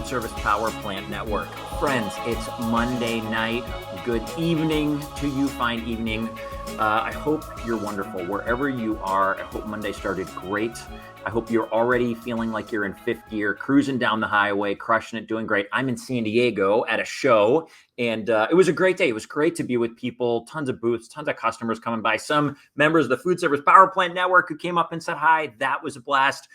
Foodservice Power Plant Network. Friends, it's Monday night. Good evening to you, fine evening. I hope you're wonderful wherever you are. I hope Monday started great. I hope you're already feeling like you're in fifth gear, cruising down the highway, crushing it, doing great. I'm in San Diego at a show, and it was a great day. It was great to be with people, tons of booths, tons of customers coming by, some members of the Foodservice Power Plant Network who came up and said hi. That was a blast.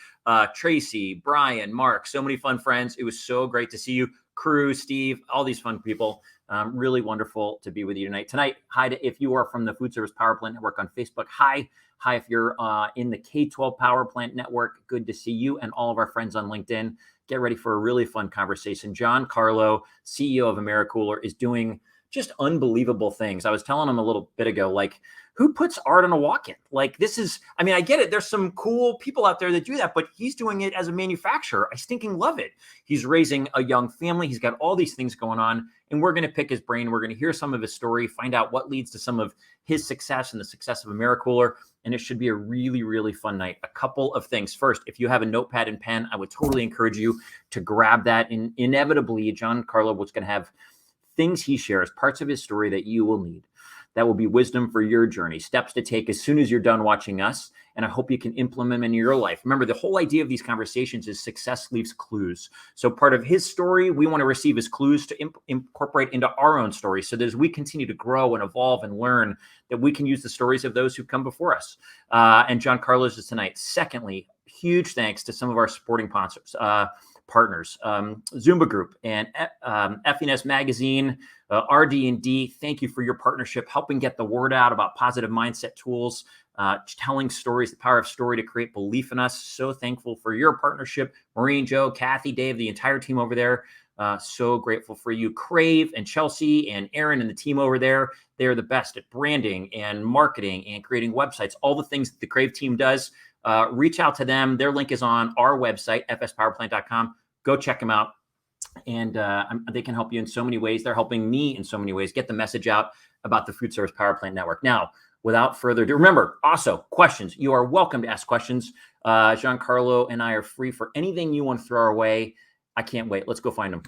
Tracy, Brian, Mark, so many fun friends. It was so great to see you. Crew, Steve, all these fun people. Really wonderful to be with you tonight. Hi if you are from the Foodservice Power Plant Network on Facebook. Hi if you're in the K-12 Power Plant Network. Good to see you and all of our friends on LinkedIn. Get ready for a really fun conversation. Gian Carlo, CEO of AmeriKooler, is doing just unbelievable things. I was telling him a little bit ago, like, who puts art on a walk-in? Like, this is, I mean, I get it. There's some cool people out there that do that, but he's doing it as a manufacturer. I stinking love it. He's raising a young family. He's got all these things going on, and we're going to pick his brain. We're going to hear some of his story, find out what leads to some of his success and the success of AmeriKooler, and it should be a really, really fun night. A couple of things. First, if you have a notepad and pen, I would totally encourage you to grab that. And inevitably, Gian Carlo was going to have things he shares, parts of his story that you will need. That will be wisdom for your journey, steps to take as soon as you're done watching us. And I hope you can implement them in your life. Remember, the whole idea of these conversations is success leaves clues. So part of his story, we want to receive his clues to incorporate into our own story. So that as we continue to grow and evolve and learn, that we can use the stories of those who've come before us. And Gian Carlos is tonight. Secondly, huge thanks to some of our supporting partners, Zumba Group and FNS Magazine, RD&D. Thank you for your partnership, helping get the word out about positive mindset tools, telling stories, the power of story to create belief in us. So thankful for your partnership. Maureen, Joe, Kathy, Dave, the entire team over there. So grateful for you. Crave and Chelsea and Aaron and the team over there. They're the best at branding and marketing and creating websites, all the things that the Crave team does. Reach out to them. Their link is on our website, fspowerplant.com. Go check them out. And they can help you in so many ways. They're helping me in so many ways get the message out about the Foodservice Power Plant Network. Now, without further ado, remember, also, questions. You are welcome to ask questions. Gian Carlo and I are free for anything you want to throw our way. I can't wait. Let's go find them.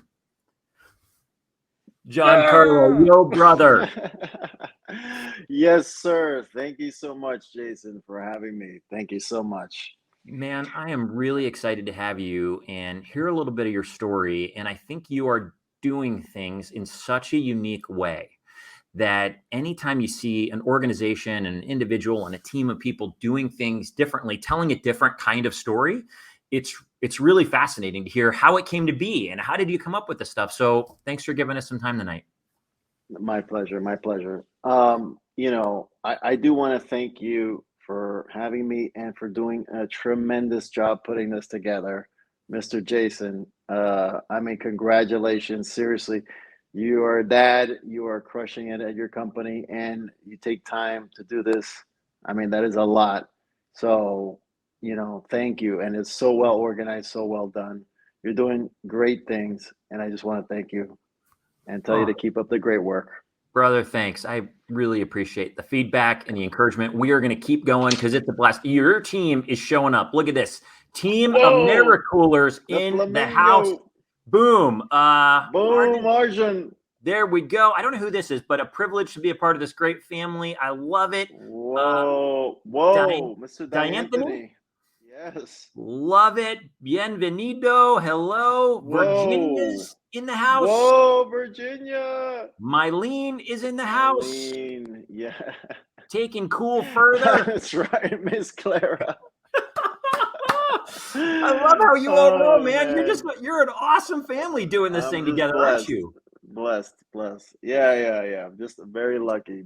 Gian Carlo, yo, brother. Yes, sir. Thank you so much, Jason, for having me. Thank you so much. Man, I am really excited to have you and hear a little bit of your story. And I think you are doing things in such a unique way that anytime you see an organization, an individual, and a team of people doing things differently, telling a different kind of story, it's really fascinating to hear how it came to be and how did you come up with this stuff. So thanks for giving us some time tonight. My pleasure. My pleasure. I do want to thank you for having me and for doing a tremendous job putting this together, Mr. Jason. Congratulations. Seriously, you are a dad. You are crushing it at your company, and you take time to do this. I mean, that is a lot. So, thank you. And it's so well organized, so well done. You're doing great things, and I just want to thank you and tell you to keep up the great work. Brother, thanks. I really appreciate the feedback and the encouragement. We are going to keep going because it's a blast. Your team is showing up. Look at this. Team AmeriKoolers in the house. Boom. Boom, Arjun. There we go. I don't know who this is, but a privilege to be a part of this great family. I love it. Whoa, Mr. D'Anthony. Yes. Love it. Bienvenido. Hello. Whoa. Virginia's in the house. Whoa, Virginia. Mylene is in the house. Mylene, yeah. Taking cool further. That's right, Miss Clara. I love how you all know, man. You're an awesome family doing this thing together, aren't you? Blessed. Yeah. I'm just very lucky.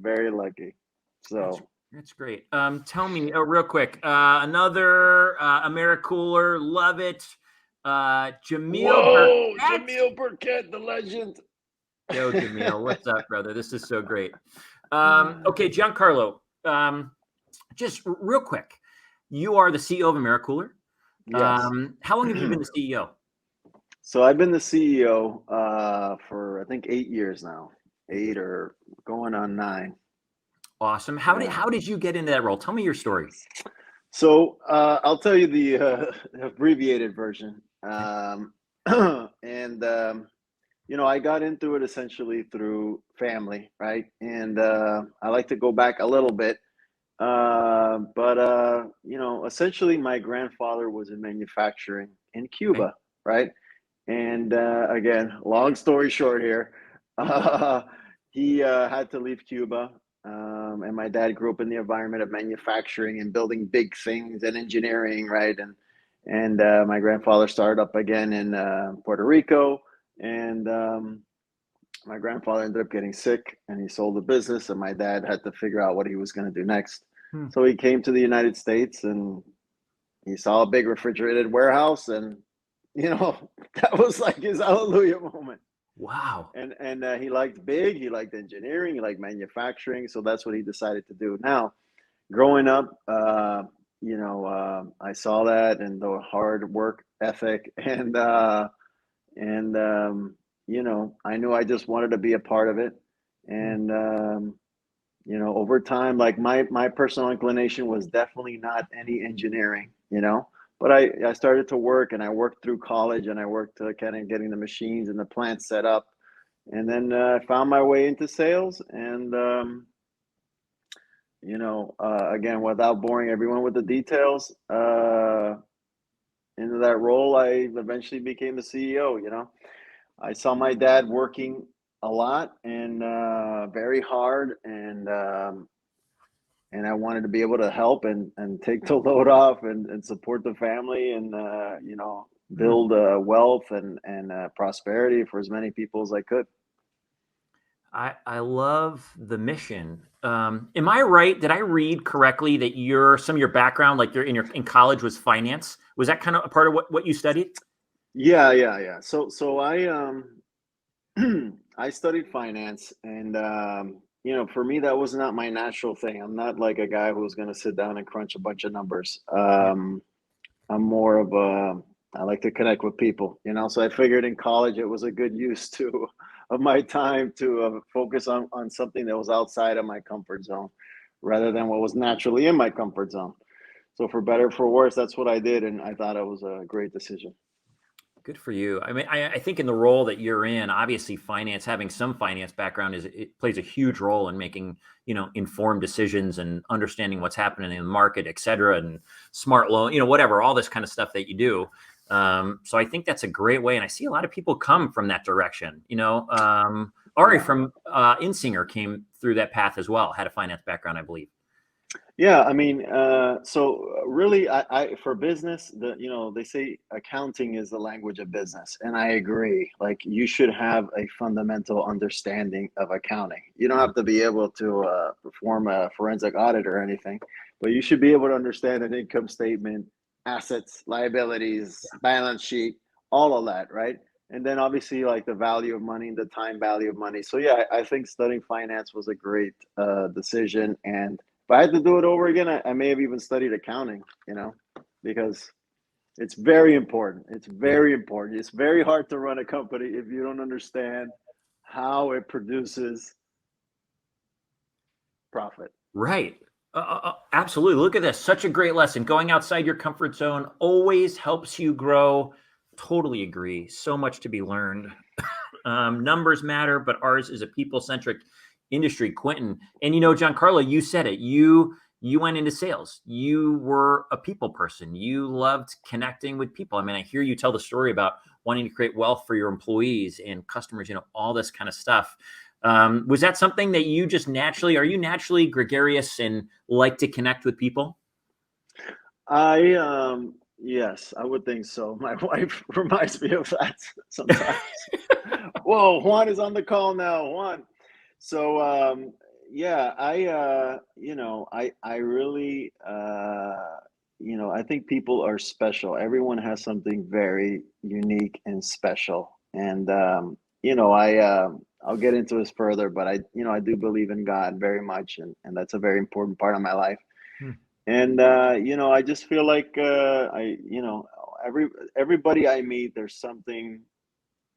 So that's great. Tell me, real quick, another AmeriKooler, love it. Jamil Burkett, the legend. Yo, Jamil, what's up, brother? This is so great. Okay, Gian Carlo, just real quick, you are the CEO of AmeriKooler. Yes. How long have you been the CEO? So I've been the CEO for I think 8 years now, 8 or going on 9. Awesome. How did you get into that role? Tell me your story. So I'll tell you the abbreviated version. And I got into it essentially through family, right? And I like to go back a little bit. But essentially my grandfather was in manufacturing in Okay. Cuba, right? And again, long story short here, uh, he had to leave Cuba. And my dad grew up in the environment of manufacturing and building big things and engineering, right? And my grandfather started up again in Puerto Rico, and my grandfather ended up getting sick, and he sold the business, and my dad had to figure out what he was going to do next. Hmm. So he came to the United States, and he saw a big refrigerated warehouse, and you know that was like his hallelujah moment. Wow. And he liked big, he liked engineering, he liked manufacturing, so that's what he decided to do. Now, growing up, I saw that and the hard work ethic, and I knew I just wanted to be a part of it. Hmm. And over time, like my personal inclination was definitely not any engineering, but I started to work, and I worked through college, and I worked to kind of getting the machines and the plant set up, and then I found my way into sales. And again, without boring everyone with the details, into that role, I eventually became the CEO. I saw my dad working a lot and very hard, and I wanted to be able to help and take the load off, and support the family, and Hmm. build wealth and prosperity for as many people as I could. I love the mission. Am I right? Did I read correctly that some of your background, like in college, was finance? Was that kind of a part of what you studied? Yeah, yeah, yeah. So I I studied finance, and for me that was not my natural thing. I'm not like a guy who's going to sit down and crunch a bunch of numbers. Yeah. I'm more of a I like to connect with people, So I figured in college it was a good use to of my time to focus on something that was outside of my comfort zone, rather than what was naturally in my comfort zone. So for better or for worse, that's what I did, and I thought it was a great decision. Good for you. I mean, I think in the role that you're in, obviously, having some finance background it plays a huge role in making informed decisions and understanding what's happening in the market, et cetera, and smart loan, whatever, all this kind of stuff that you do. So I think that's a great way, and I see a lot of people come from that direction. Ari Yeah. from Insinger came through that path as well, had a finance background, I believe. Yeah, I mean, really, for business, they say accounting is the language of business, and I agree. Like, you should have a fundamental understanding of accounting. You don't Mhm. have to be able to perform a forensic audit or anything, but you should be able to understand an income statement, assets, liabilities, balance sheet, all of that, right? And then obviously, like, the value of money, the time value of money. So yeah, I think studying finance was a great decision. And if I had to do it over again, I may have even studied accounting, because it's very important. It's Yeah. very important. It's very hard to run a company if you don't understand how it produces profit. Right. Absolutely. Look at this. Such a great lesson. Going outside your comfort zone always helps you grow. Totally agree. So much to be learned. Numbers matter, but ours is a people-centric industry, Quentin. And Giancarlo, you said it. You went into sales. You were a people person. You loved connecting with people. I mean, I hear you tell the story about wanting to create wealth for your employees and customers, all this kind of stuff. Was that something that you just naturally, are you naturally gregarious and like to connect with people? Yes, I would think so. My wife reminds me of that sometimes. Whoa, Juan is on the call now. Juan. So yeah, I really I think people are special. Everyone has something very unique and special. And I'll get into this further, but I do believe in God very much, and that's a very important part of my life. Hmm. And I just feel like every everybody I meet, there's something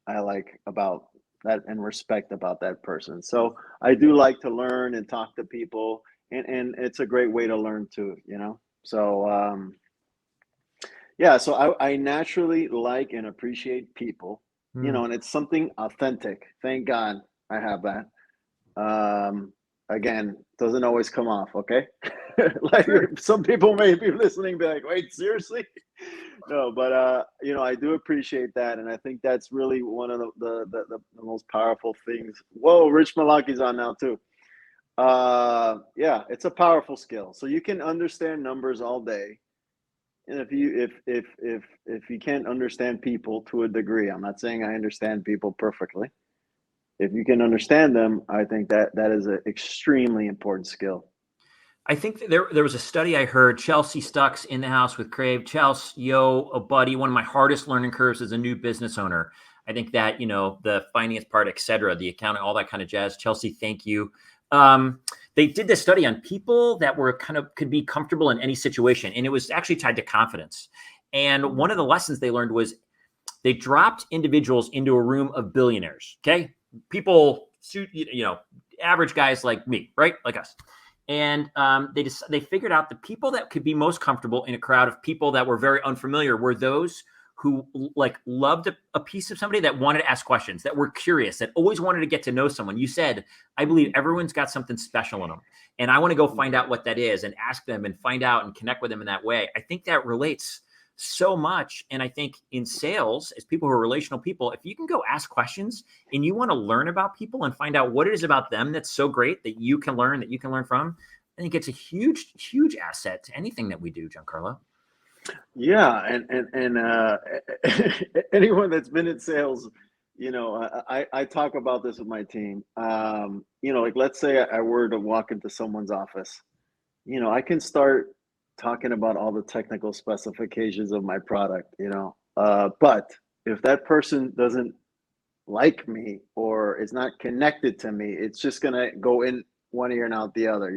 I like about that and respect about that person. So I do like to learn and talk to people, and it's a great way to learn too. So Yeah, so I naturally like and appreciate people, Hmm. and it's something authentic. Thank God I have that. Again, doesn't always come off, okay? Like Sure. some people may be listening, be like, "Wait, seriously?" No, but I do appreciate that, and I think that's really one of the most powerful things. Whoa, Rich Malaki's on now too. Yeah, it's a powerful skill. So you can understand numbers all day, and if you can't understand people to a degree, I'm not saying I understand people perfectly. If you can understand them, I think that is an extremely important skill. I think that there was a study I heard. Chelsea Stuck's in the house with Crave. Chelsea, yo, a buddy. One of my hardest learning curves as a new business owner. I think that the finance part, et cetera, the accounting, all that kind of jazz. Chelsea, thank you. They did this study on people that were could be comfortable in any situation, and it was actually tied to confidence. And one of the lessons they learned was they dropped individuals into a room of billionaires. Okay, people, average guys like me, right, like us, and they figured out the people that could be most comfortable in a crowd of people that were very unfamiliar were those who loved a piece of somebody, that wanted to ask questions, that were curious, that always wanted to get to know someone. You said, I believe everyone's got something special in them, and I want to go find out what that is and ask them and find out and connect with them in that way. I think that relates so much. And I think in sales, as people who are relational people, if you can go ask questions and you want to learn about people and find out what it is about them that's so great that you can learn from, I think it's a huge, huge asset to anything that we do, Giancarlo. Yeah, and anyone that's been in sales, I talk about this with my team. Like let's say I were to walk into someone's office, I can start talking about all the technical specifications of my product, but if that person doesn't like me or is not connected to me, it's just gonna go in one ear and out the other.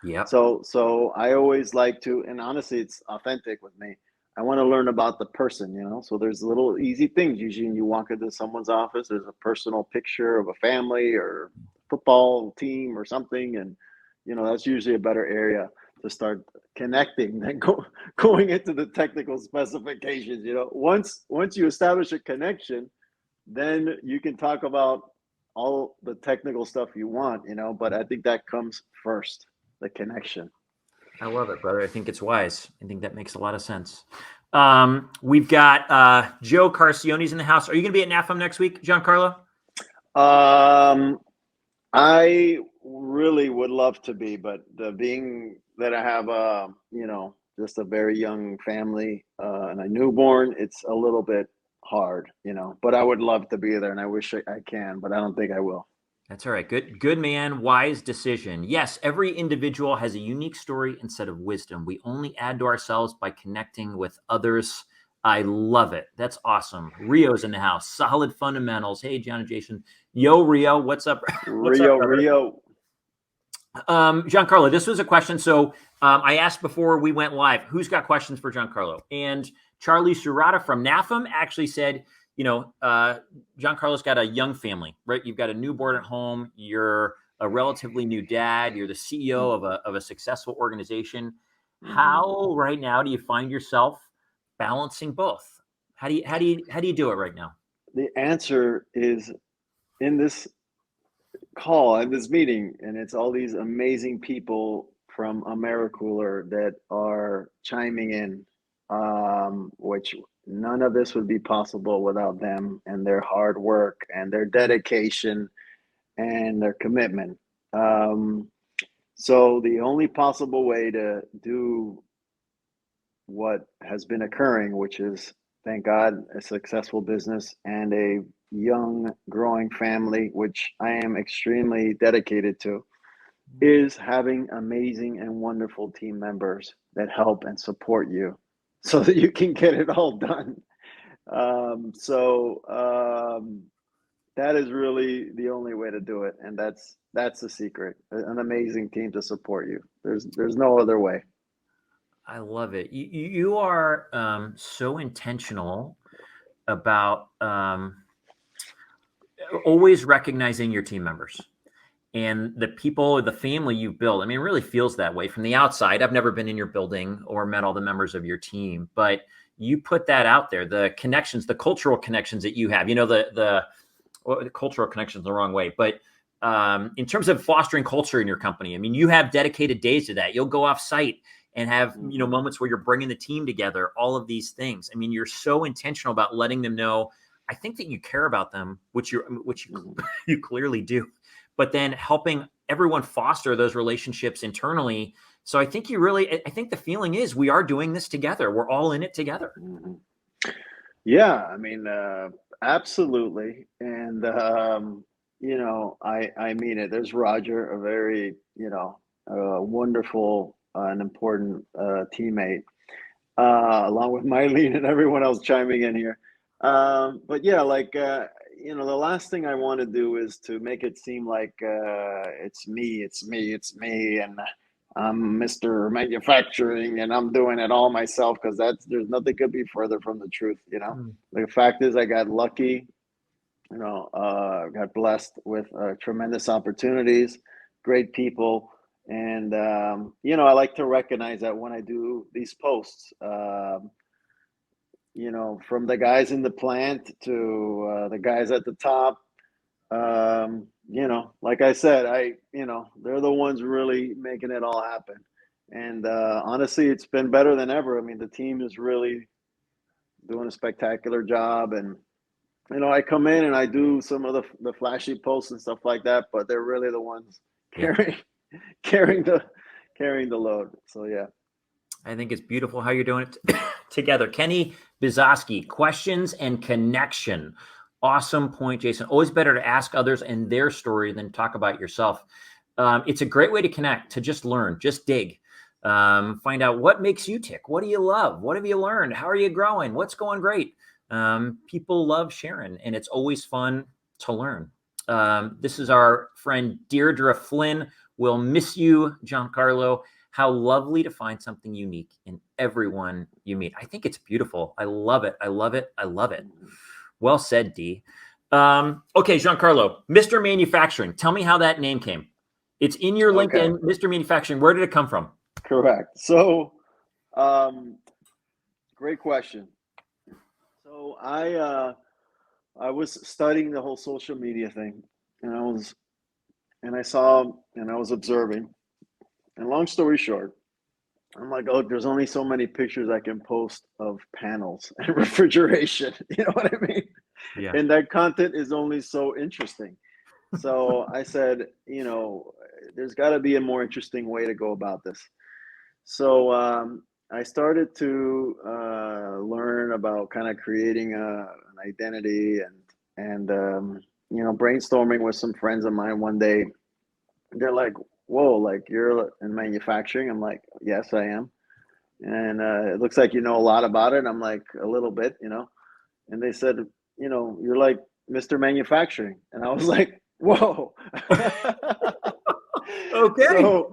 Yep. So I always like to, and honestly, it's authentic with me. I want to learn about the person. So there's little easy things. Usually, when you walk into someone's office, there's a personal picture of a family or football team or something, and that's usually a better area to start connecting than going into the technical specifications. Once you establish a connection, then you can talk about all the technical stuff you want, but I think that comes first, the connection. I love it, brother. I think it's wise. I think that makes a lot of sense. We've got Joe Carcione's in the house. Are you going to be at NAFM next week, Giancarlo? Um, I really would love to be, but being that I have just a very young family and a newborn, it's a little bit hard, but I would love to be there and I wish I can, but I don't think I will. That's all right. Good man. Wise decision. Yes, every individual has a unique story and set of wisdom. We only add to ourselves by connecting with others. I love it. That's awesome. Rio's in the house. Solid fundamentals. Hey, John and Jason. Yo, Rio. What's up? What's up, brother? Rio. Giancarlo, this was a question. So I asked before we went live, who's got questions for Giancarlo? And Charlie Surata from NAFM actually said, Giancarlo's got a young family, right? You've got a newborn at home. You're a relatively new dad. You're the CEO of a successful organization. How right now do you find yourself balancing both? How do you do it right now? The answer is in this call, in this meeting, and it's all these amazing people from AmeriKooler that are chiming in, which none of this would be possible without them and their hard work and their dedication and their commitment. So the only possible way to do what has been occurring, which is, thank God, a successful business and a young, growing family, which I am extremely dedicated to, is having amazing and wonderful team members that help and support you so that you can get it all done. That is really the only way to do it, and that's the secret. An amazing team to support you. There's no other way. I love it. You are so intentional about always recognizing your team members and the people, the family you've built. I mean, it really feels that way from the outside. I've never been in your building or met all the members of your team, but you put that out there, the connections, the cultural connections that you have, the cultural connections the wrong way, but in terms of fostering culture in your company, I mean, you have dedicated days to that. You'll go off site and have, moments where you're bringing the team together, all of these things. I mean, you're so intentional about letting them know, I think that you care about them, which you clearly do, but then helping everyone foster those relationships internally. So I think I think the feeling is we are doing this together. We're all in it together. Yeah, I mean, absolutely. And, I mean it. There's Roger, a very, wonderful and important teammate, along with Mylene and everyone else chiming in here. But yeah, the last thing I want to do is to make it seem like it's me, and I'm Mr. Manufacturing and I'm doing it all myself, because there's nothing could be further from the truth. The fact is, I got lucky, got blessed with tremendous opportunities, great people. And, I like to recognize that when I do these posts, from the guys in the plant to the guys at the top, like I said, they're the ones really making it all happen. And honestly, it's been better than ever. I mean, the team is really doing a spectacular job. And, I come in and I do some of the flashy posts and stuff like that, but they're really the ones carrying the load. So, yeah. I think it's beautiful how you're doing it together. Kenny Bizoski, questions and connection. Awesome point, Jason. Always better to ask others and their story than talk about yourself. It's a great way to connect, to just learn, just dig. Find out what makes you tick. What do you love? What have you learned? How are you growing? What's going great? People love sharing, and it's always fun to learn. This is our friend Deirdre Flynn. We'll miss you, Gian Carlo. How lovely to find something unique in everyone you meet. I think it's beautiful. I love it. I love it. I love it. Well said, D. Okay, Gian Carlo, Mr. Manufacturing. Tell me how that name came. It's in your LinkedIn, Mr. Manufacturing. Where did it come from? Correct. So, great question. So I was studying the whole social media thing, and I was observing. And long story short, I'm like, oh, there's only so many pictures I can post of panels and refrigeration. You know what I mean? Yeah. And that content is only so interesting. So I said, there's got to be a more interesting way to go about this. So I started to learn about kind of creating an identity, and brainstorming with some friends of mine one day. They're like, whoa, like you're in manufacturing? I'm like, yes, I am. And it looks like you know a lot about it. I'm like, a little bit, And they said, you're like Mr. Manufacturing. And I was like, whoa. Okay.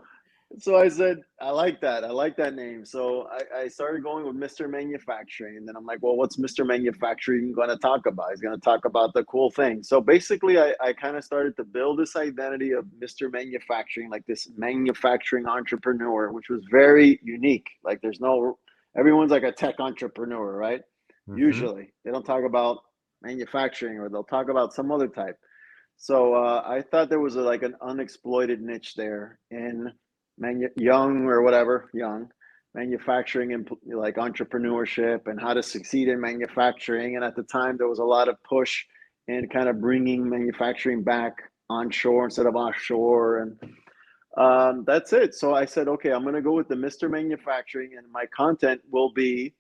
So I said, I like that. I like that name. So I started going with Mr. Manufacturing. And then I'm like, well, what's Mr. Manufacturing going to talk about? He's going to talk about the cool thing. So basically, I kind of started to build this identity of Mr. Manufacturing, like this manufacturing entrepreneur, which was very unique. Like everyone's like a tech entrepreneur, right? Mm-hmm. Usually they don't talk about manufacturing, or they'll talk about some other type. So I thought there was like an unexploited niche there in young manufacturing, and like entrepreneurship and how to succeed in manufacturing. And at the time, there was a lot of push in kind of bringing manufacturing back onshore instead of offshore. And that's it. So I said, okay, I'm going to go with the Mr. Manufacturing, and my content will be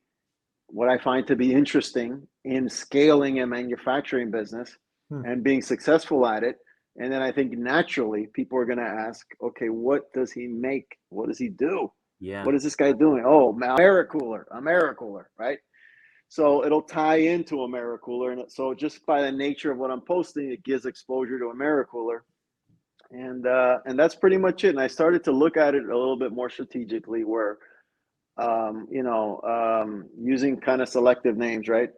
what I find to be interesting in scaling a manufacturing business and being successful at it. And then I think naturally people are going to ask, okay, what does he make? What does he do? Yeah. What is this guy doing? Oh, AmeriKooler, right? So it'll tie into AmeriKooler. And so just by the nature of what I'm posting, it gives exposure to AmeriKooler. And that's pretty much it. And I started to look at it a little bit more strategically, where, using kind of selective names, right?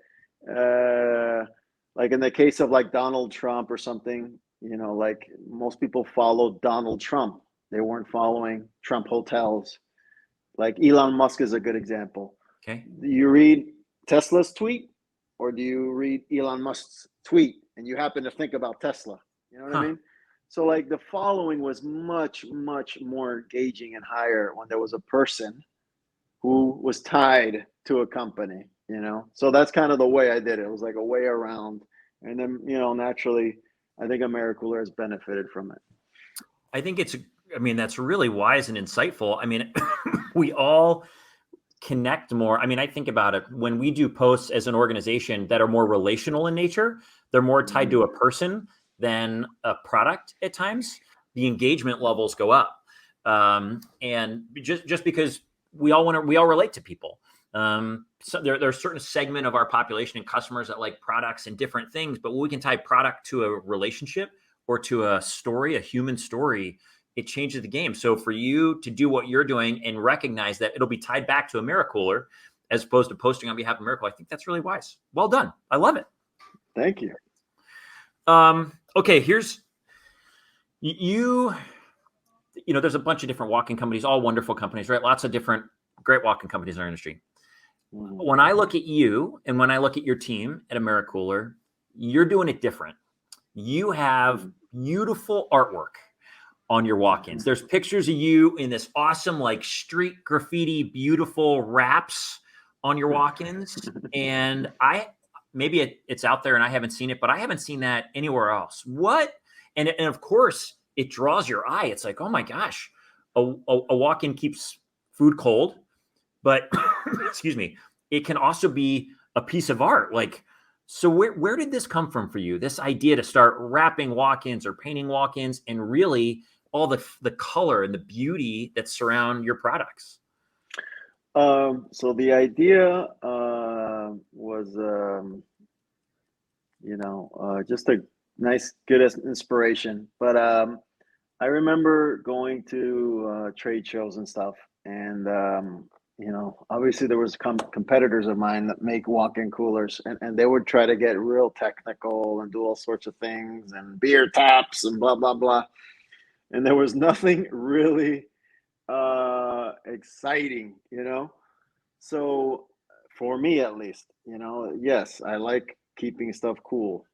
Like in the case of like Donald Trump or something, like most people followed Donald Trump. They weren't following Trump Hotels. Like Elon Musk is a good example. Okay. You read Tesla's tweet, or do you read Elon Musk's tweet and you happen to think about Tesla? You know what I Huh. mean? So like the following was much, much more engaging and higher when there was a person who was tied to a company, you know? So that's kind of the way I did it. It was like a way around. And then, you know, naturally, I think AmeriKooler has benefited from it. I think I mean, that's really wise and insightful. I mean, we all connect more. I mean, I think about it when we do posts as an organization that are more relational in nature, they're more tied to a person than a product at times. The engagement levels go up. And just because we all relate to people. So there's a certain segment of our population and customers that like products and different things, but when we can tie product to a relationship or to a story, a human story, it changes the game. So for you to do what you're doing and recognize that it'll be tied back to AmeriCooler as opposed to posting on behalf of Americool, I think that's really wise. Well done. I love it. Thank you. Okay, here's you know, there's a bunch of different walk-in companies, all wonderful companies, right? Lots of different great walk-in companies in our industry. When I look at you and when I look at your team at AmeriCooler, you're doing it different. You have beautiful artwork on your walk-ins. There's pictures of you in this awesome, like street graffiti, beautiful wraps on your walk-ins. And maybe it's out there and I haven't seen it, but I haven't seen that anywhere else. What? And of course, it draws your eye. It's like, oh my gosh, a walk-in keeps food cold, but excuse me, it can also be a piece of art. Like, so where did this come from for you? This idea to start wrapping walk-ins or painting walk-ins and really all the color and the beauty that surround your products? So the idea was, you know, just a nice, good inspiration. But I remember going to trade shows and stuff, and you know, obviously there was competitors of mine that make walk-in coolers, and they would try to get real technical and do all sorts of things and beer taps and blah blah blah. And there was nothing really exciting, you know. So for me at least, you know, yes, I like keeping stuff cold.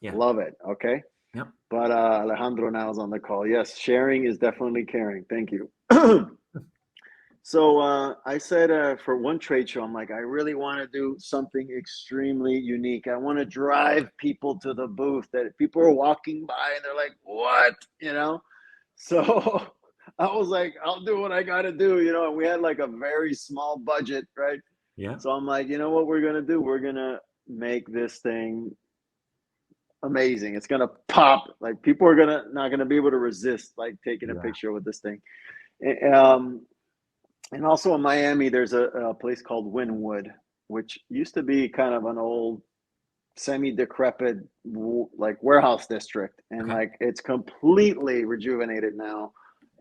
Yeah. Love it. Okay. Yep. But Alejandro now is on the call. Yes, sharing is definitely caring. Thank you. So I said for one trade show, I'm like, I really want to do something extremely unique. I want to drive people to the booth that people are walking by and they're like, what? You know? So I was like, I'll do what I got to do, you know? And we had like a very small budget, right? Yeah. So I'm like, you know what we're going to do? We're going to make this thing amazing. It's going to pop. Like people are not going to be able to resist like taking a picture with this thing. And also in Miami, there's a place called Wynwood, which used to be kind of an old, semi-decrepit, like warehouse district, and like it's completely rejuvenated now,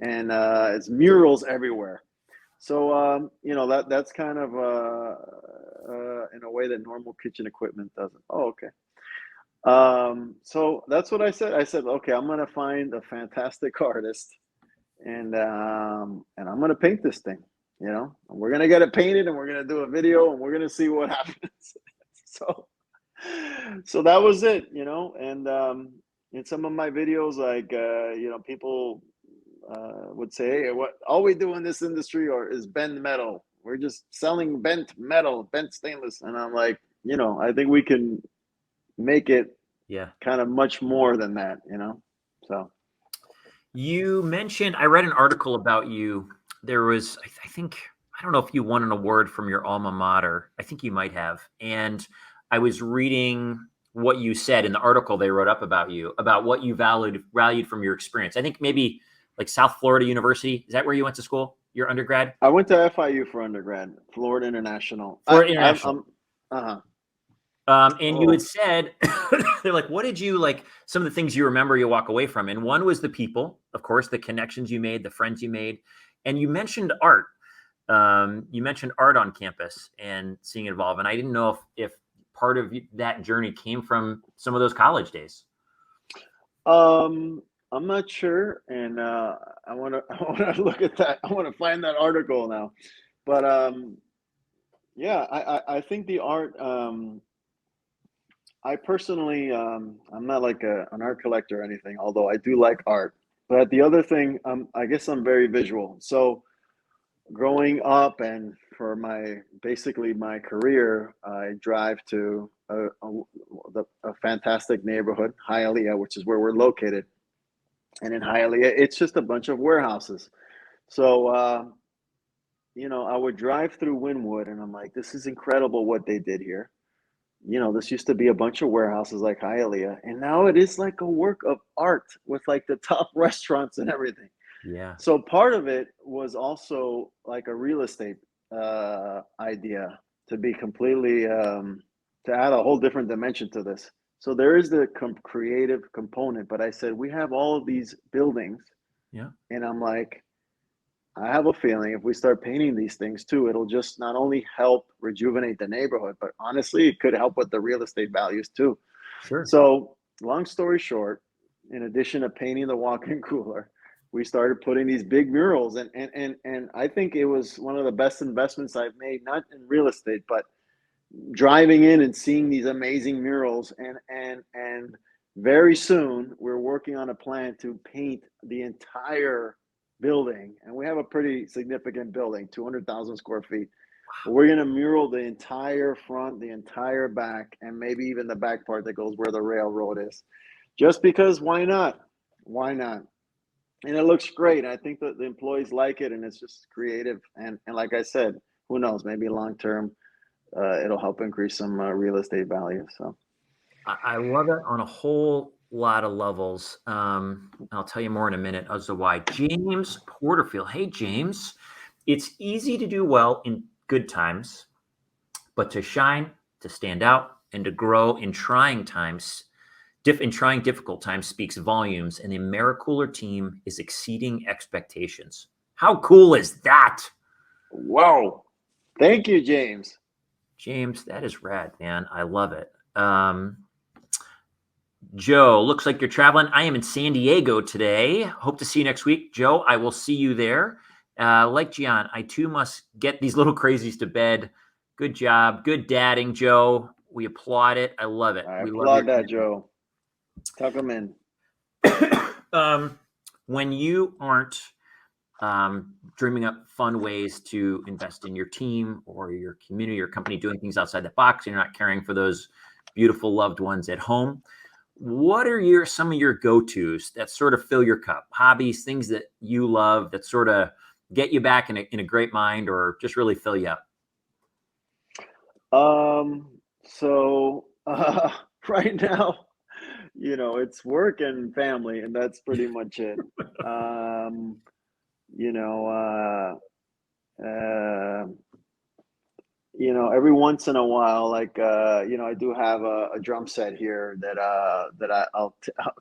and it's murals everywhere. So you know that's kind of in a way that normal kitchen equipment doesn't. Oh, okay. So that's what I said. I said, okay, I'm gonna find a fantastic artist, and I'm gonna paint this thing. You know, and we're gonna get it painted, and we're gonna do a video, and we're gonna see what happens. So that was it, you know. And in some of my videos, like you know, people would say, "Hey, what all we do in this industry or is bend metal. We're just selling bent metal, bent stainless." And I'm like, you know, I think we can make it kind of much more than that, you know. So you mentioned, I read an article about you. There was, I think, I don't know if you won an award from your alma mater. I think you might have. And I was reading what you said in the article they wrote up about you, about what you valued from your experience. I think maybe like South Florida University. Is that where you went to school, your undergrad? I went to FIU for undergrad, Florida International. International. And you had Oh. said, they're like, what did you like? Some of the things you remember you walk away from. And one was the people, of course, the connections you made, the friends you made. And you mentioned art. You mentioned art on campus and seeing it evolve. And I didn't know if part of that journey came from some of those college days. I'm not sure, and I want to look at that. I want to find that article now, but Yeah, I think the art. I personally, I'm not like an art collector or anything, although I do like art. But the other thing, I guess I'm very visual. So growing up and for my basically my career, I drive to a fantastic neighborhood, Hialeah, which is where we're located. And in Hialeah, it's just a bunch of warehouses. So, I would drive through Wynwood and I'm like, this is incredible what they did here. This used to be a bunch of warehouses like Hialeah, and now it is like a work of art with like the top restaurants and everything. Yeah. So part of it was also like a real estate idea to be completely to add a whole different dimension to this. So there is the creative component, but I said we have all of these buildings, Yeah. and I'm like, I have a feeling if we start painting these things too, it'll just not only help rejuvenate the neighborhood, but honestly, it could help with the real estate values too. Sure. So, long story short, in addition to painting the walk-in cooler, we started putting these big murals, and I think it was one of the best investments I've made, not in real estate, but driving in and seeing these amazing murals, and very soon we're working on a plan to paint the entire building, and we have a pretty significant building, 200,000 square feet. But we're going to mural the entire front, the entire back, and maybe even the back part that goes where the railroad is. Just because, why not? Why not? And it looks great. I think that the employees like it, and it's just creative. And like I said, who knows? Maybe long term, it'll help increase some real estate value. So I love it on a whole lot of levels. I'll tell you more in a minute as to why. James Porterfield. Hey, James. It's easy to do well in good times, but to shine, to stand out, and to grow in trying times, in trying difficult times speaks volumes, and the AmeriKooler team is exceeding expectations. How cool is that? whoa, thank you, James. James, that is rad, man. I love it. Joe, looks like you're traveling. I am in San Diego today. Hope to see you next week. Joe, I will see you there. Like Gian, I too must get these little crazies to bed. Good job. Good dadding, Joe. We applaud it. I love it. I We love your applaud that, Joe. Tuck them in. When you aren't dreaming up fun ways to invest in your team or your community or company, doing things outside the box, and you're not caring for those beautiful loved ones at home, what are some of your go-tos that sort of fill your cup? Hobbies, things that you love that sort of get you back in a great mind or just really fill you up? So right now, it's work and family, and that's pretty much it. Um, you know, every once in a while, like I do have a drum set here I'll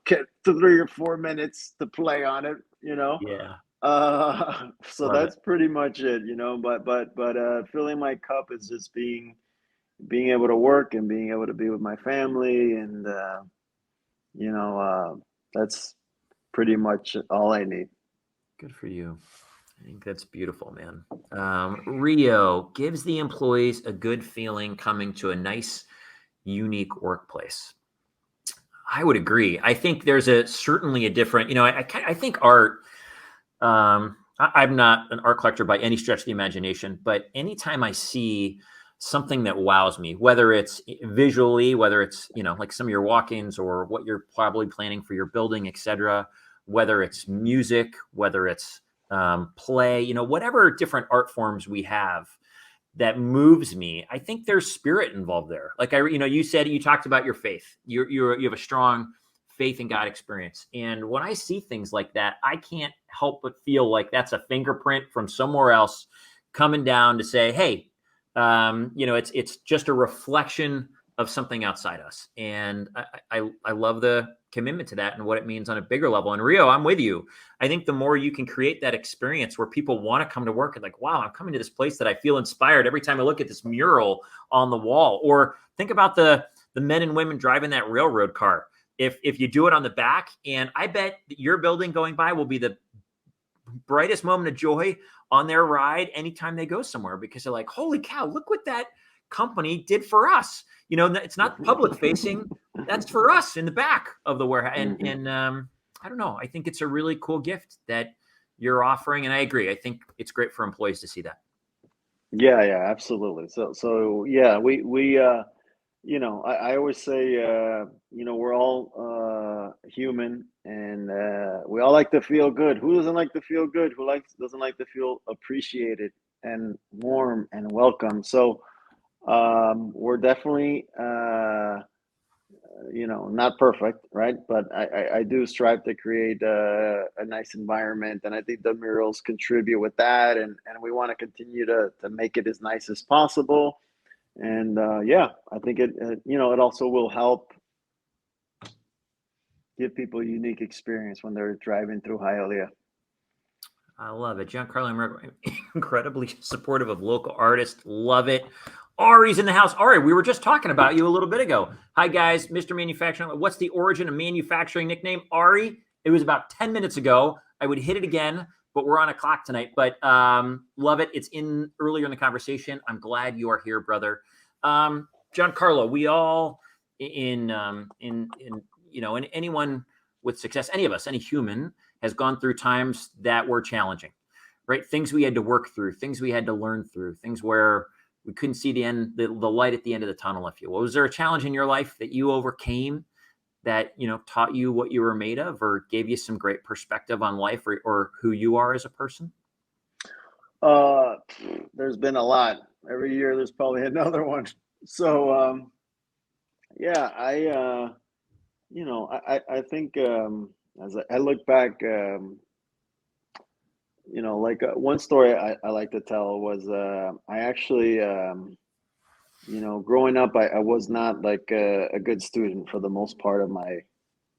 get 3 or 4 minutes to play on it. Yeah, So love it. that's pretty much it. But filling my cup is just being able to work and being able to be with my family, and that's pretty much all I need. Good for you. I think that's beautiful, man. Rio gives the employees a good feeling coming to a nice, unique workplace. I would agree. I think there's certainly a different, I think art, I'm not an art collector by any stretch of the imagination, but anytime I see something that wows me, whether it's visually, whether it's, like some of your walk-ins or what you're probably planning for your building, et cetera, whether it's music, whether it's play, whatever different art forms we have that moves me, I think there's spirit involved there. Like you talked about your faith. You have a strong faith in God experience. And when I see things like that, I can't help but feel like that's a fingerprint from somewhere else coming down to say, hey, it's just a reflection of something outside us. And I love the commitment to that and what it means on a bigger level. And Rio, I'm with you. I think the more you can create that experience where people want to come to work and like, wow, I'm coming to this place that I feel inspired every time I look at this mural on the wall. Or think about the men and women driving that railroad car. If you do it on the back, and I bet your building going by will be the brightest moment of joy on their ride anytime they go somewhere, because they're like, holy cow, look what that company did for us. It's not public facing. That's for us in the back of the warehouse. And I don't know. I think it's a really cool gift that you're offering. And I agree. I think it's great for employees to see that. Yeah, yeah, absolutely. So yeah, I always say, we're all human, and we all like to feel good. Who doesn't like to feel good? Doesn't like to feel appreciated and warm and welcome? So we're definitely, not perfect, right? But I do strive to create a nice environment, and I think the murals contribute with that, and we want to continue to make it as nice as possible. And yeah, I think it also will help give people a unique experience when they're driving through Hialeah. I love it. Gian Carlo, incredibly supportive of local artists. Love it. Ari's in the house. Ari, we were just talking about you a little bit ago. Hi, guys. Mr. Manufacturing. What's the origin of manufacturing nickname? Ari, it was about 10 minutes ago. I would hit it again, but we're on a clock tonight. But love it. It's in earlier in the conversation. I'm glad you are here, brother. Gian Carlo, we all in anyone with success, any of us, any human has gone through times that were challenging, right? Things we had to work through, things we had to learn through, things where we couldn't see the light at the end of the tunnel, if you will. Was there a challenge in your life that you overcame that, taught you what you were made of, or gave you some great perspective on life, or who you are as a person? There's been a lot. Every year there's probably another one. So yeah, I think as I look back, one story I like to tell was I actually, growing up, I was not like a good student for the most part of my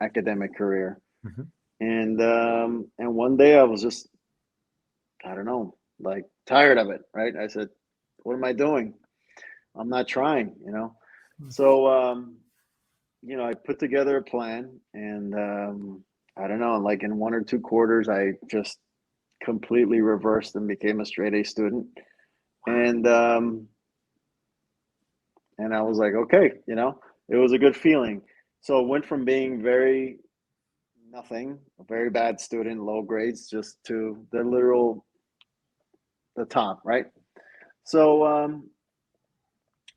academic career. Mm-hmm. And one day I was just, I don't know, like tired of it, right? I said, what am I doing? I'm not trying, So, I put together a plan, and I don't know, like in 1 or 2 quarters, I just completely reversed and became a straight A student. And I was like, okay, it was a good feeling. So it went from being very nothing, a very bad student, low grades, just to the top, right? So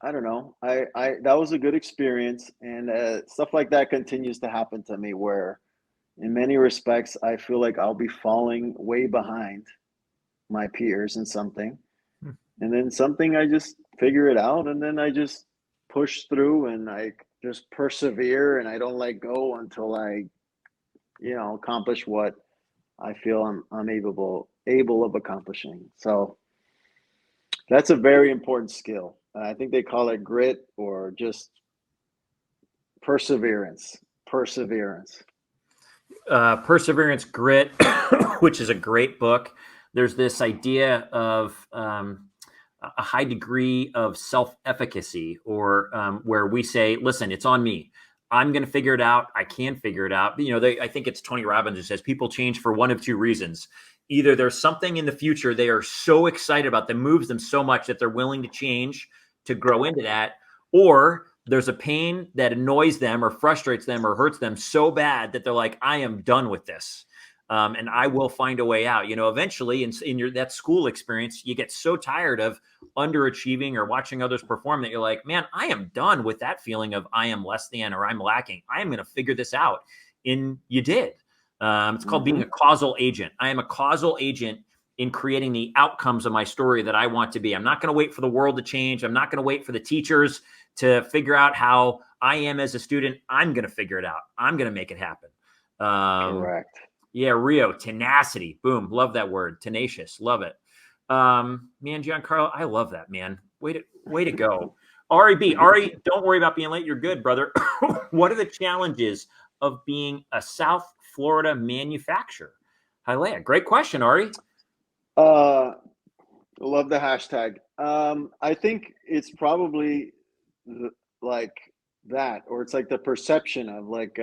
I don't know. I that was a good experience, and stuff like that continues to happen to me, where in many respects I feel like I'll be falling way behind my peers in something, and then something I just figure it out, and then I just push through, and I just persevere, and I don't let go until I accomplish what I feel I'm able of accomplishing. So that's a very important skill. I think they call it grit, or just perseverance. Perseverance. Perseverance, Grit, which is a great book. There's this idea of a high degree of self-efficacy, or where we say, listen, it's on me. I'm going to figure it out. I can figure it out. But, I think it's Tony Robbins who says people change for one of two reasons. Either there's something in the future they are so excited about that moves them so much that they're willing to change to grow into that, or there's a pain that annoys them or frustrates them or hurts them so bad that they're like, I am done with this. And I will find a way out. Eventually in that school experience, you get so tired of underachieving or watching others perform that you're like, man, I am done with that feeling of I am less than or I'm lacking. I am going to figure this out. And you did. It's called being a causal agent. I am a causal agent in creating the outcomes of my story that I want to be. I'm not going to wait for the world to change. I'm not going to wait for the teachers to figure out how I am as a student. I'm going to figure it out. I'm going to make it happen. Correct. Yeah, Rio, tenacity. Boom. Love that word. Tenacious. Love it. Man, Giancarlo, I love that, man. Way to go. Ari, don't worry about being late. You're good, brother. What are the challenges of being a South Florida manufacturer? Hialeah. Great question, Ari. Love the hashtag. I think it's probably like that, or it's like the perception of like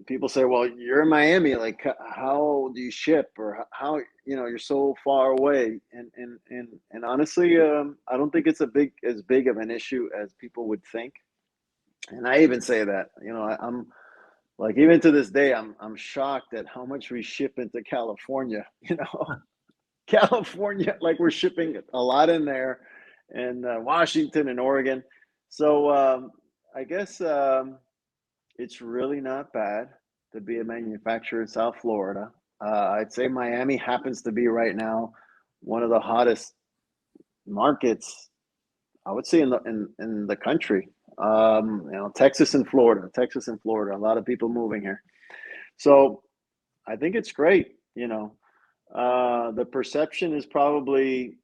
people say, well, you're in Miami, like how do you ship, or how, you're so far away, and honestly, I don't think it's as big of an issue as people would think. And I even say that, I'm like, even to this day, I'm shocked at how much we ship into California. California, like we're shipping a lot in there, and Washington and Oregon. So I guess it's really not bad to be a manufacturer in South Florida. I'd say Miami happens to be right now one of the hottest markets, I would say, in the country. Texas and Florida, A lot of people moving here. So I think it's great. The perception is probably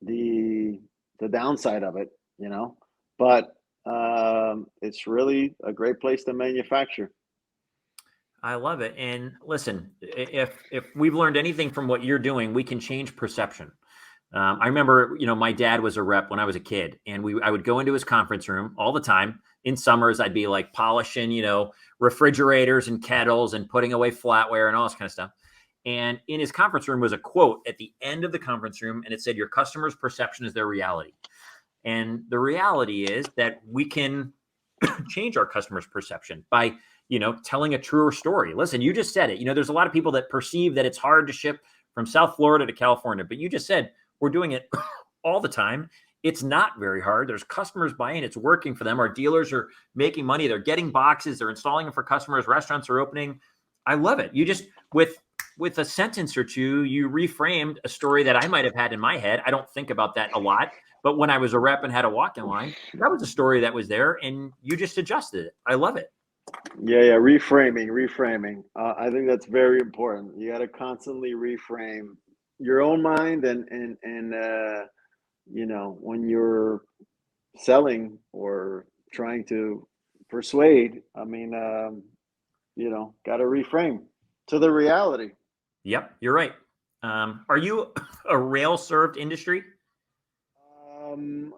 the downside of it, but it's really a great place to manufacture. I love it. And listen, if we've learned anything from what you're doing, we can change perception. I remember, my dad was a rep when I was a kid, and I would go into his conference room all the time. In summers, I'd be like polishing, refrigerators and kettles and putting away flatware and all this kind of stuff. And in his conference room was a quote at the end of the conference room, and it said, "Your customer's perception is their reality." And the reality is that we can change our customer's perception by, telling a truer story. Listen, you just said it. There's a lot of people that perceive that it's hard to ship from South Florida to California, but you just said we're doing it all the time. It's not very hard. There's customers buying. It's working for them. Our dealers are making money. They're getting boxes. They're installing them for customers. Restaurants are opening. I love it. You just, with a sentence or two, you reframed a story that I might have had in my head. I don't think about that a lot, but when I was a rep and had a walk-in line, that was a story that was there, and you just adjusted it. I love it. Yeah. Reframing. I think that's very important. You got to constantly reframe your own mind, and when you're selling or trying to persuade, I mean, got to reframe to the reality. Yep, you're right. Are you a rail served industry? Um,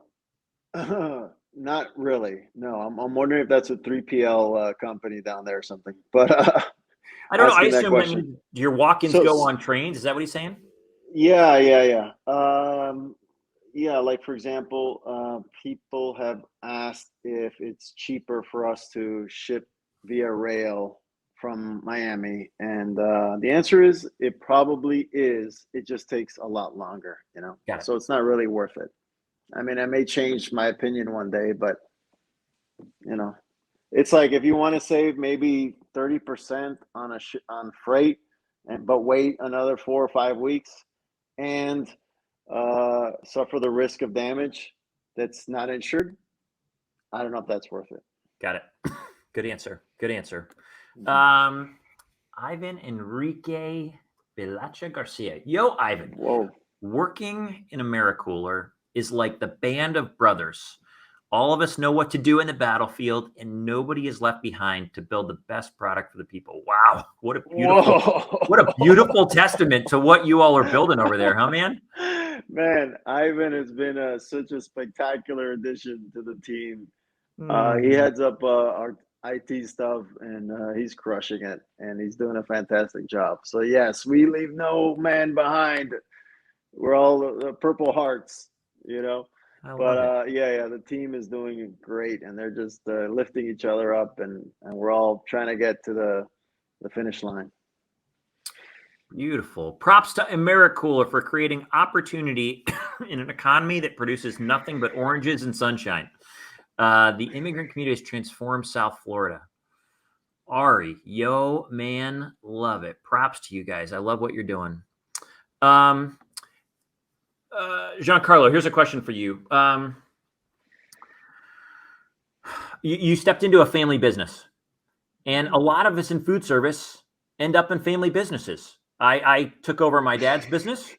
Not really. No, I'm wondering if that's a 3PL company down there or something. But I don't know. I asking that assume that question. means your walk-ins So, go on trains. Is that what he's saying? yeah. Yeah, like for example, people have asked if it's cheaper for us to ship via rail from Miami, and the answer is it probably is. It just takes a lot longer, Got it. So it's not really worth it. I mean, I may change my opinion one day, but you know, it's like if you want to save maybe 30% on on freight, but wait another 4 or 5 weeks and suffer the risk of damage that's not insured. I don't know if that's worth it. Got it. Good answer. Good answer. Ivan Enrique Vilacha Garcia. Yo, Ivan. Whoa. Working in AmeriKooler is like the band of brothers. All of us know what to do in the battlefield, and nobody is left behind to build the best product for the people. Wow, what a beautiful testament to what you all are building over there, huh, man? Man, Ivan has been such a spectacular addition to the team. He Mm. heads up our IT stuff, and he's crushing it, and he's doing a fantastic job. So yes, we leave no man behind. We're all the Purple Hearts, I love it. But yeah, the team is doing great, and they're just lifting each other up, and we're all trying to get to the finish line. Beautiful. Props to AmeriCooler for creating opportunity in an economy that produces nothing but oranges and sunshine. The immigrant community has transformed South Florida. Ari, yo, man, love it. Props to you guys. I love what you're doing. Gian Carlo, here's a question for you. You stepped into a family business, and a lot of us in food service end up in family businesses. I took over my dad's business.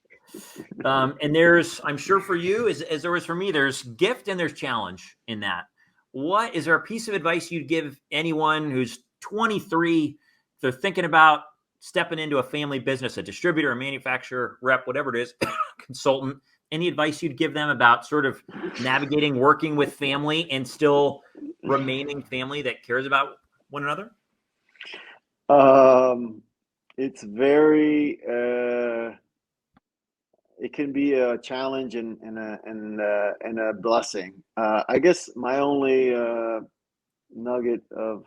And there's, I'm sure for you, as there was for me, there's gift and there's challenge in that. What is there a piece of advice you'd give anyone who's 23, they're thinking about stepping into a family business, a distributor, a manufacturer, rep, whatever it is, consultant, Any advice you'd give them about sort of navigating working with family and still remaining family that cares about one another? It's very it can be a challenge and a blessing. I guess my only nugget of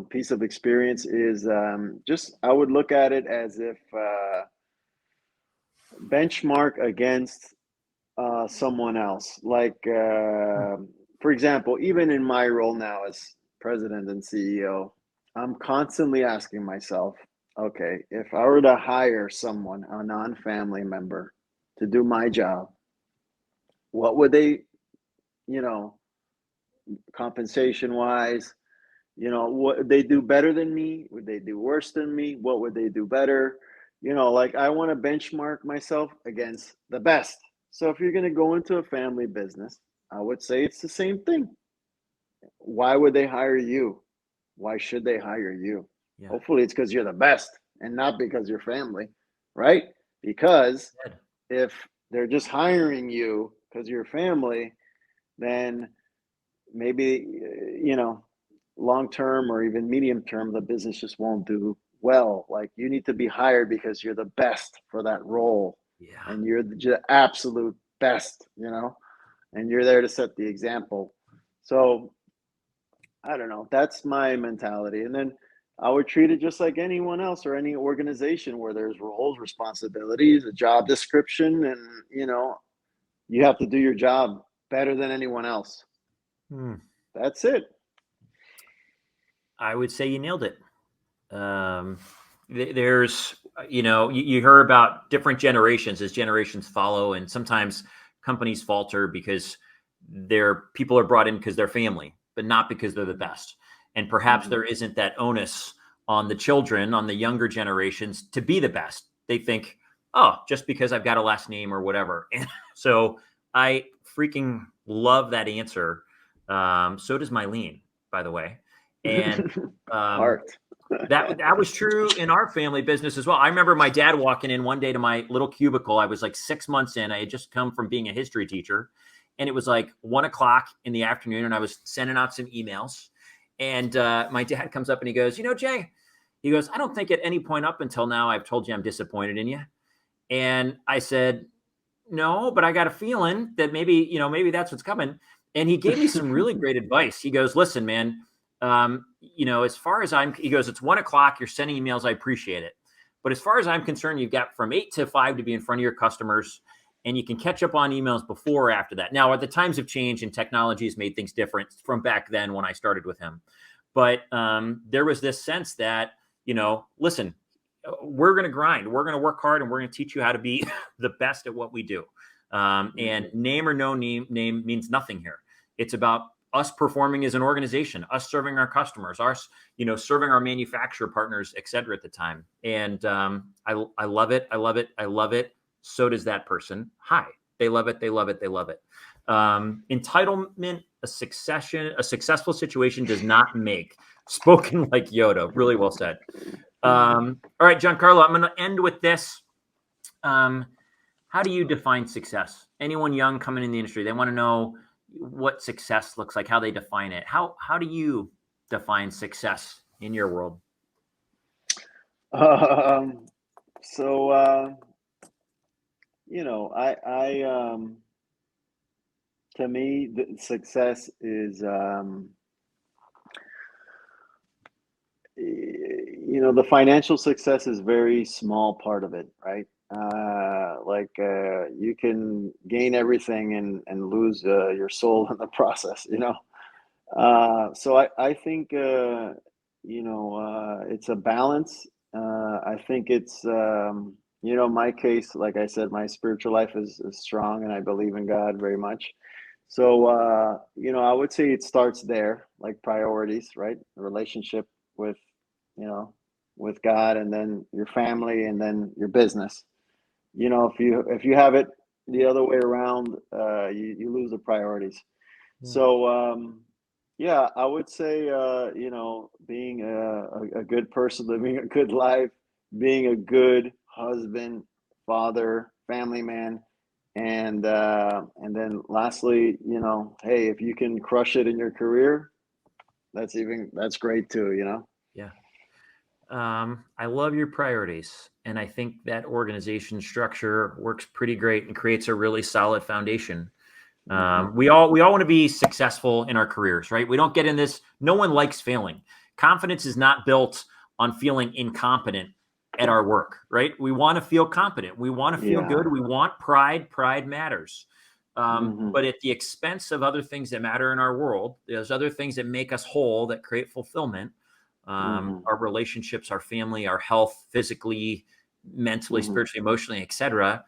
piece of experience is just I would look at it as if benchmark against someone else. Like for example, even in my role now as president and CEO, I'm constantly asking myself, okay, if I were to hire someone, a non-family member, to do my job, what would they, you know, compensation wise, what would they do better than me? Would they do worse than me? What would they do better? Like I want to benchmark myself against the best. So if you're going to go into a family business, I would say it's the same thing. Why would they hire you? Why should they hire you? Yeah. Hopefully it's because you're the best and not because you're family, right? Because Good. if they're just hiring you because you're family, then maybe, long term or even medium term, the business just won't do well. Like you need to be hired because you're the best for that role Yeah. and you're the absolute best, and you're there to set the example. So I don't know. That's my mentality. And then I would treat it just like anyone else or any organization where there's roles, responsibilities, a job description, and you have to do your job better than anyone else. Hmm. That's it. I would say you nailed it. There's, you hear about different generations as generations follow, and sometimes companies falter because their people are brought in because they're family, but not because they're the best. And perhaps Mhm. there isn't that onus on the children, on the younger generations to be the best. They think, oh, just because I've got a last name or whatever. And so I freaking love that answer. So does Mylene, by the way. And um, Heart. that was true in our family business as well. I remember my dad walking in one day to my little cubicle. I was like 6 months in. I had just come from being a history teacher, and it was like 1 o'clock in the afternoon, and I was sending out some emails. And my dad comes up and he goes, Jay, he goes, I don't think at any point up until now I've told you I'm disappointed in you. And I said, no, but I got a feeling that maybe that's what's coming. And he gave me some really great advice. He goes, listen, man, as far as he goes, it's 1 o'clock. You're sending emails. I appreciate it. But as far as I'm concerned, you've got from 8 to 5 to be in front of your customers, and you can catch up on emails before or after that. Now, the times have changed and technology has made things different from back then when I started with him. But there was this sense that, listen, we're going to grind, we're going to work hard, and we're going to teach you how to be the best at what we do. And name or no name means nothing here. It's about us performing as an organization, us serving our customers, us, serving our manufacturer partners, et cetera, at the time. And I love it. I love it. I love it. So does that person. Hi. They love it. They love it. They love it. Entitlement, a successful situation does not make. Spoken like Yoda. Really well said. All right, Giancarlo, I'm going to end with this. How do you define success? Anyone young coming in the industry, they want to know what success looks like, how they define it. How do you define success in your world? So, to me, the success is, the financial success is very small part of it, right? You can gain everything and lose your soul in the process, So I think, it's a balance. I think it's, my case, like I said, my spiritual life is strong and I believe in God very much. So, I would say it starts there, like priorities, right? A relationship with, you know, with God and then your family and then your business. If you have it the other way around, you lose the priorities. Mm. So, yeah, I would say, being a good person, living a good life, being a good husband, father, family man. And then lastly, hey, if you can crush it in your career, that's great too, Yeah. I love your priorities, and I think that organization structure works pretty great and creates a really solid foundation. We all want to be successful in our careers, right? We don't get in this. No one likes failing. Confidence is not built on feeling incompetent at our work, right? We want to feel competent. We want to feel good. We want pride. Pride matters. But at the expense of other things that matter in our world, there's other things that make us whole, that create fulfillment. Our relationships, our family, our health, physically, mentally, spiritually, emotionally, etc.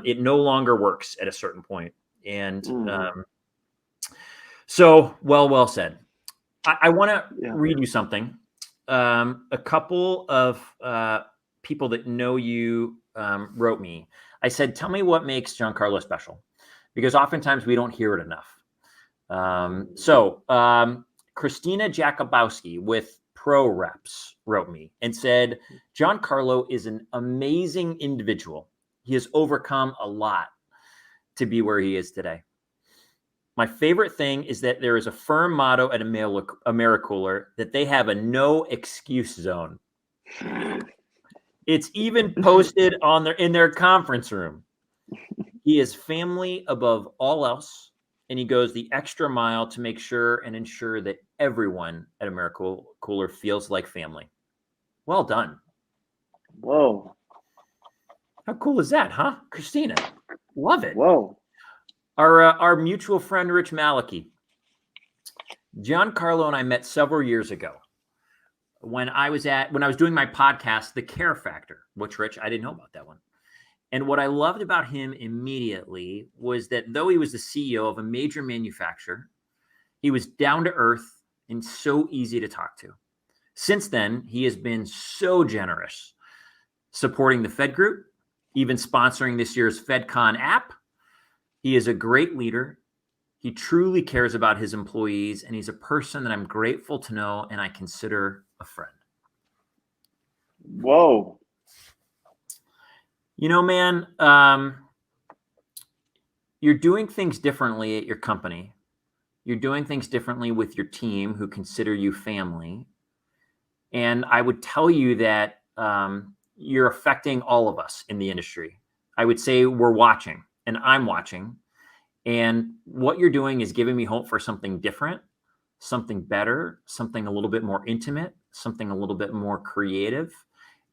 It no longer works at a certain point. And so, well said. I want to read you something. A couple of people that know you wrote me. I said, tell me what makes Gian Carlo special, because oftentimes we don't hear it enough. Christina Jakubowski with Pro Reps wrote me and said, Gian Carlo is an amazing individual. He has overcome a lot to be where he is today. My favorite thing is that there is a firm motto at AmeriKooler that they have a no excuse zone. It's even posted in their conference room. He is family above all else, and he goes the extra mile to make sure and ensure that everyone at AmeriCooler feels like family. Well done. Whoa. How cool is that, huh, Christina? Love it. Whoa. Our mutual friend, Rich Maliki. Gian Carlo and I met several years ago when I was doing my podcast, The Care Factor, which, Rich, I didn't know about that one. And what I loved about him immediately was that though he was the CEO of a major manufacturer, he was down to earth and so easy to talk to. Since then, he has been so generous, supporting the Fed Group, even sponsoring this year's FedCon app. He is a great leader. He truly cares about his employees, and he's a person that I'm grateful to know and I consider a friend. Whoa. Man, you're doing things differently at your company. You're doing things differently with your team who consider you family. And I would tell you that you're affecting all of us in the industry. I would say we're watching, and I'm watching. And what you're doing is giving me hope for something different, something better, something a little bit more intimate, something a little bit more creative.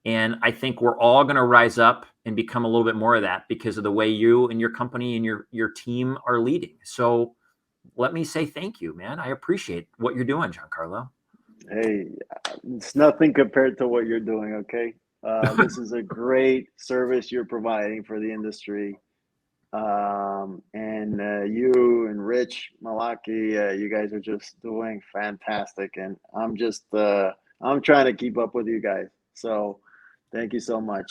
And I think we're all going to rise up and become a little bit more of that because of the way you and your company and your team are leading. So let me say thank you, man. I appreciate what you're doing, Gian Carlo. Hey, it's nothing compared to what you're doing, okay? This is a great service you're providing for the industry. And you and Rich Malaki, you guys are just doing fantastic. And I'm trying to keep up with you guys. So thank you so much.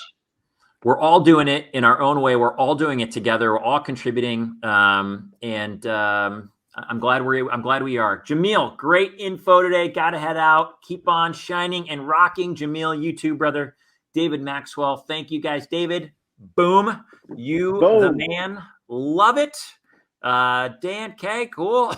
We're all doing it in our own way. We're all doing it together. We're all contributing. I'm glad we are. Jamil, great info today. Got to head out. Keep on shining and rocking. Jamil, you too, brother. David Maxwell, thank you guys. David, boom. You, the man. Love it. Dan K, cool.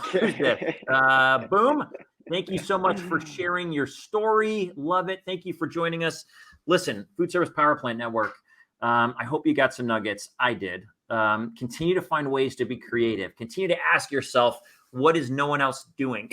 Boom. Thank you so much for sharing your story. Love it. Thank you for joining us. Listen, Foodservice Power Plant Network. I hope you got some nuggets. I did. Continue to find ways to be creative. Continue to ask yourself, what is no one else doing?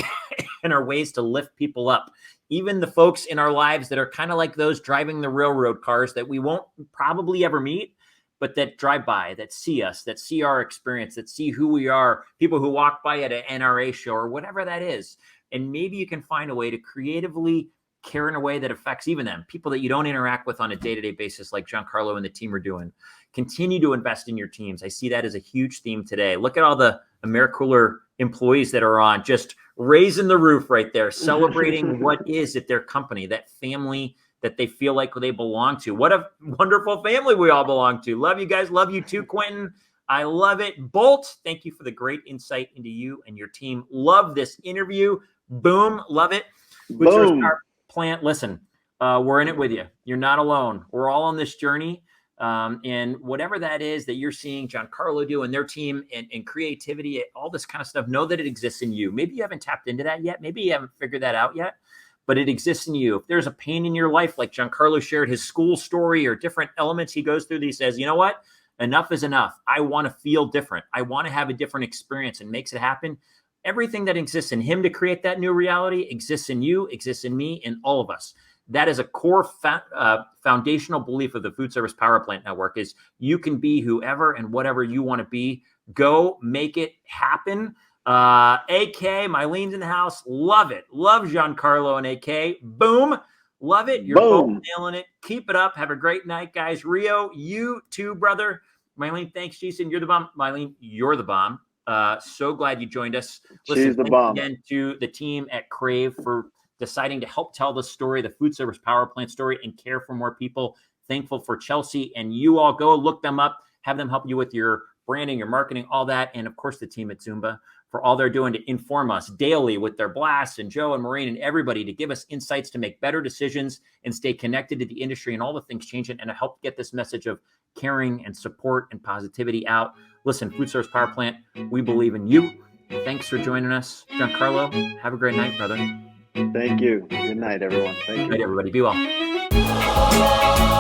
And are ways to lift people up. Even the folks in our lives that are kind of like those driving the railroad cars that we won't probably ever meet, but that drive by, that see us, that see our experience, that see who we are, people who walk by at an NRA show or whatever that is. And maybe you can find a way to creatively care in a way that affects even them, people that you don't interact with on a day-to-day basis like Gian Carlo and the team are doing. Continue to invest in your teams. I see that as a huge theme today. Look at all the AmeriCooler employees that are on, just raising the roof right there, celebrating what is at their company, that family that they feel like they belong to. What a wonderful family we all belong to. Love you guys. Love you too, Quentin. I love it. Bolt, thank you for the great insight into you and your team. Love this interview. Boom. Love it. Boom. Power Plant, listen, we're in it with you. You're not alone. We're all on this journey. And whatever that is that you're seeing Gian Carlo do and their team and creativity, all this kind of stuff, know that it exists in you. Maybe you haven't tapped into that yet. Maybe you haven't figured that out yet, but it exists in you. If there's a pain in your life, like Gian Carlo shared his school story or different elements he goes through, he says, you know what? Enough is enough. I want to feel different. I want to have a different experience, and makes it happen. Everything that exists in him to create that new reality exists in you, exists in me, in all of us. That is a core foundational belief of the Food Service Power Plant Network is you can be whoever and whatever you want to be. Go make it happen. AK, Mylene's in the house. Love it. Love Gian Carlo and AK. Boom. Love it. You're both nailing it. Keep it up. Have a great night, guys. Rio, you too, brother. Mylene, thanks. Jason, you're the bomb. Mylene, you're the bomb. So glad you joined us. Listen, thanks again to the team at Crave for deciding to help tell the story, the Food Service Power Plant story, and care for more people. Thankful for Chelsea, and you all go look them up, have them help you with your branding, your marketing, all that. And of course, the team at Zumba for all they're doing to inform us daily with their blasts, and Joe and Maureen and everybody to give us insights to make better decisions and stay connected to the industry and all the things changing, and to help get this message of caring and support and positivity out. Listen, Food Service Power Plant, we believe in you. Thanks for joining us. Gian Carlo, have a great night, brother. Thank you. Good night, everyone. Thank you. Good night, everybody. Be well.